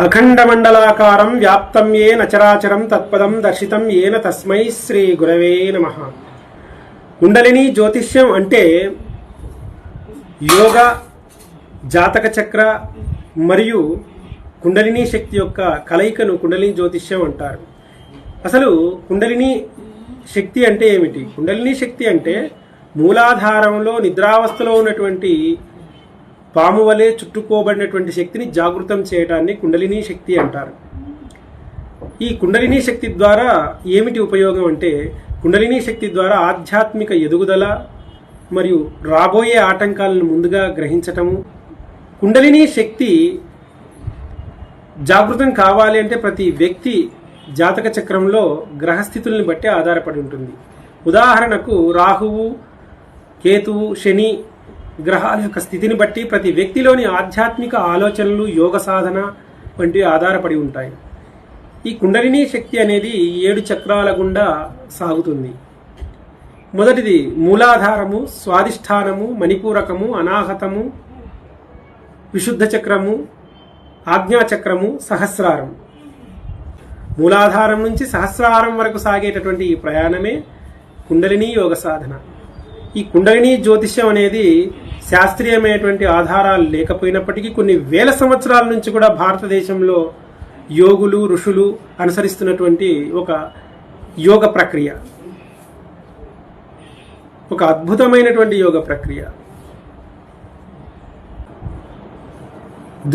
అఖండమండలాకారం వ్యాప్తం ఏన చరాచరం తత్పదం దర్శితం ఏన తస్మై శ్రీ గురవే నమః. కుండలిని జ్యోతిష్యం అంటే యోగ, జాతక చక్ర మరియు కుండలిని శక్తి యొక్క కలయికను కుండలిని జ్యోతిష్యం అంటారు. అసలు కుండలిని శక్తి అంటే ఏమిటి? కుండలిని శక్తి అంటే మూలాధారంలో నిద్రావస్థలో ఉన్నటువంటి పాము వలె చుట్టుకోబడినటువంటి శక్తిని జాగృతం చేయడాన్ని కుండలిని శక్తి అంటారు. ఈ కుండలిని శక్తి ద్వారా ఏమిటి ఉపయోగం అంటే, కుండలిని శక్తి ద్వారా ఆధ్యాత్మిక ఎదుగుదల మరియు రాబోయే ఆటంకాలను ముందుగా గ్రహించటము. కుండలిని శక్తి జాగృతం కావాలి అంటే ప్రతి వ్యక్తి జాతక చక్రంలో గ్రహస్థితుల్ని బట్టి ఆధారపడి ఉంటుంది. ఉదాహరణకు రాహువు, కేతువు, శని గ్రహాల యొక్క స్థితిని బట్టి ప్రతి వ్యక్తిలోని ఆధ్యాత్మిక ఆలోచనలు, యోగ సాధన వంటివి ఆధారపడి ఉంటాయి. ఈ కుండలిని శక్తి అనేది 7 చక్రాల గుండా సాగుతుంది. మొదటిది మూలాధారము, స్వాదిష్టానము, మణిపూరకము, అనాహతము, విశుద్ధ చక్రము, ఆజ్ఞాచక్రము, సహస్రారం. మూలాధారం నుంచి సహస్రారం వరకు సాగేటటువంటి ఈ ప్రయాణమే కుండలిని యోగ సాధన. ఈ కుండలిని జ్యోతిష్యం అనేది శాస్త్రీయమైనటువంటి ఆధారాలు లేకపోయినప్పటికీ కొన్ని వేల సంవత్సరాల నుంచి కూడా భారతదేశంలో యోగులు, ఋషులు అనుసరిస్తున్నటువంటి ఒక యోగ ప్రక్రియ, ఒక అద్భుతమైనటువంటి యోగ ప్రక్రియ.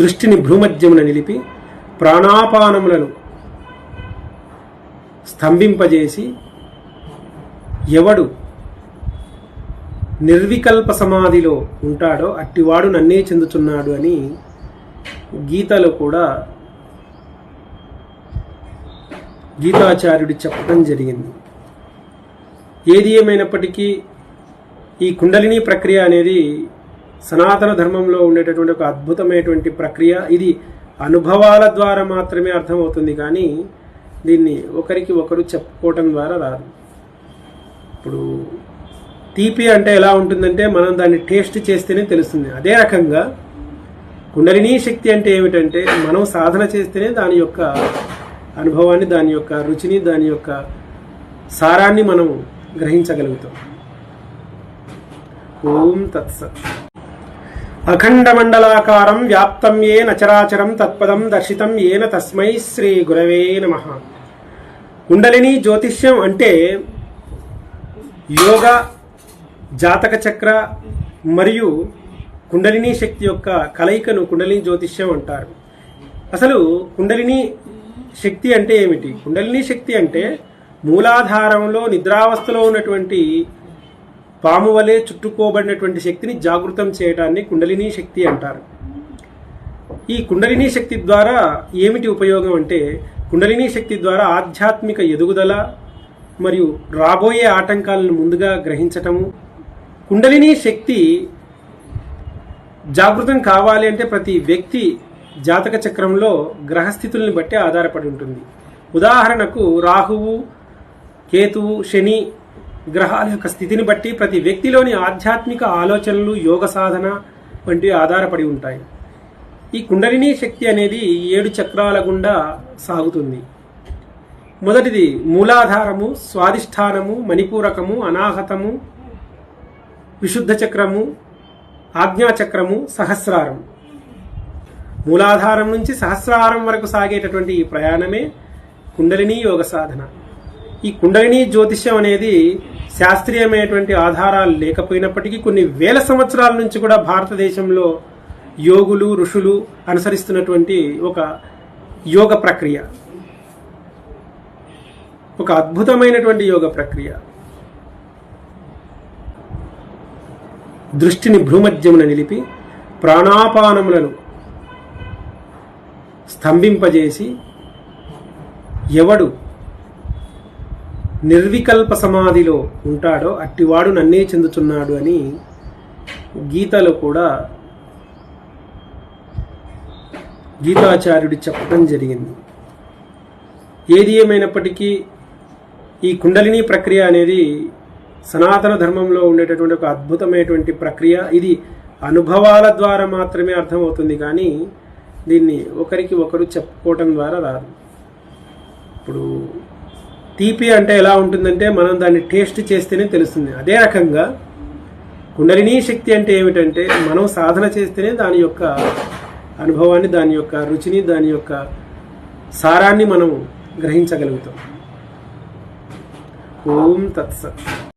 దృష్టిని భ్రూమధ్యమున నిలిపి ప్రాణాపానములను స్తంభింపజేసి ఎవడు నిర్వికల్ప సమాధిలో ఉంటాడో అట్టివాడు నన్నే చెందుతున్నాడు అని గీతలో కూడా గీతాచార్యుడు చెప్పడం జరిగింది. ఏది ఏమైనప్పటికీ ఈ కుండలిని ప్రక్రియ అనేది సనాతన ధర్మంలో ఉండేటటువంటి ఒక అద్భుతమైనటువంటి ప్రక్రియ. ఇది అనుభవాల ద్వారా మాత్రమే అర్థమవుతుంది, కానీ దీన్ని ఒకరికి ఒకరు చెప్పుకోవటం ద్వారా రాదు. ఇప్పుడు తీపి అంటే ఎలా ఉంటుందంటే మనం దాన్ని టేస్ట్ చేస్తేనే తెలుస్తుంది. అదే రకంగా కుండలిని శక్తి అంటే ఏమిటంటే మనం సాధన చేస్తేనే దాని యొక్క అనుభవాన్ని, దాని యొక్క రుచిని, దాని యొక్క సారాన్ని మనం గ్రహించగలుగుతాం. ఓం తత్సత్. అఖండమండలాకారం వ్యాప్తం ఏన చరాచరం తత్పదం దర్శితం ఏన తస్మై శ్రీ గురవే నమః. కుండలిని జ్యోతిష్యం అంటే యోగ, జాతక చక్ర మరియు కుండలిని శక్తి యొక్క కలయికను కుండలిని జ్యోతిష్యం అంటారు. అసలు కుండలిని శక్తి అంటే ఏమిటి? కుండలిని శక్తి అంటే మూలాధారంలో నిద్రావస్థలో ఉన్నటువంటి పాము వలె చుట్టుకోబడినటువంటి శక్తిని జాగృతం చేయడాన్ని కుండలిని శక్తి అంటారు. ఈ కుండలిని శక్తి ద్వారా ఏమిటి ఉపయోగం అంటే, కుండలిని శక్తి ద్వారా ఆధ్యాత్మిక ఎదుగుదల మరియు రాబోయే ఆటంకాలను ముందుగా గ్రహించటము. కుండలిని శక్తి జాగృతం కావాలి అంటే ప్రతి వ్యక్తి జాతక చక్రంలో గ్రహస్థితుల్ని బట్టి ఆధారపడి ఉంటుంది. ఉదాహరణకు రాహువు, కేతువు, శని గ్రహాల యొక్క స్థితిని బట్టి ప్రతి వ్యక్తిలోని ఆధ్యాత్మిక ఆలోచనలు, యోగ సాధన వంటివి ఆధారపడి ఉంటాయి. ఈ కుండలిని శక్తి అనేది 7 చక్రాల గుండా సాగుతుంది. మొదటిది మూలాధారము, స్వాదిష్టానము, మణిపూరకము, అనాహతము, విశుద్ధ చక్రము, ఆజ్ఞాచక్రము, సహస్రారం. మూలాధారం నుంచి సహస్రారం వరకు సాగేటటువంటి ఈ ప్రయాణమే కుండలిని యోగ సాధన. ఈ కుండలిని జ్యోతిష్యం అనేది శాస్త్రీయమైనటువంటి ఆధారాలు లేకపోయినప్పటికీ కొన్ని వేల సంవత్సరాల నుంచి కూడా భారతదేశంలో యోగులు, ఋషులు అనుసరిస్తున్నటువంటి ఒక యోగ ప్రక్రియ, ఒక అద్భుతమైనటువంటి యోగ ప్రక్రియ. దృష్టిని భ్రూమధ్యమున నిలిపి ప్రాణాపానములను స్తంభింపజేసి ఎవడు నిర్వికల్ప సమాధిలో ఉంటాడో అట్టివాడు నన్నే చెందుతున్నాడు అని గీతలో కూడా గీతాచార్యుడు చెప్పడం జరిగింది. ఏది ఏమైనప్పటికీ ఈ కుండలిని ప్రక్రియ అనేది సనాతన ధర్మంలో ఉండేటటువంటి ఒక అద్భుతమైనటువంటి ప్రక్రియ. ఇది అనుభవాల ద్వారా మాత్రమే అర్థమవుతుంది, కానీ దీన్ని ఒకరికి ఒకరు చెప్పుకోవటం ద్వారా రాదు. ఇప్పుడు తీపి అంటే ఎలా ఉంటుందంటే మనం దాన్ని టేస్ట్ చేస్తేనే తెలుస్తుంది. అదే రకంగా కుండలినీ శక్తి అంటే ఏమిటంటే మనం సాధన చేస్తేనే దాని యొక్క అనుభవాన్ని, దాని యొక్క రుచిని, దాని యొక్క సారాన్ని మనం గ్రహించగలుగుతాం. ఓం తత్సత్.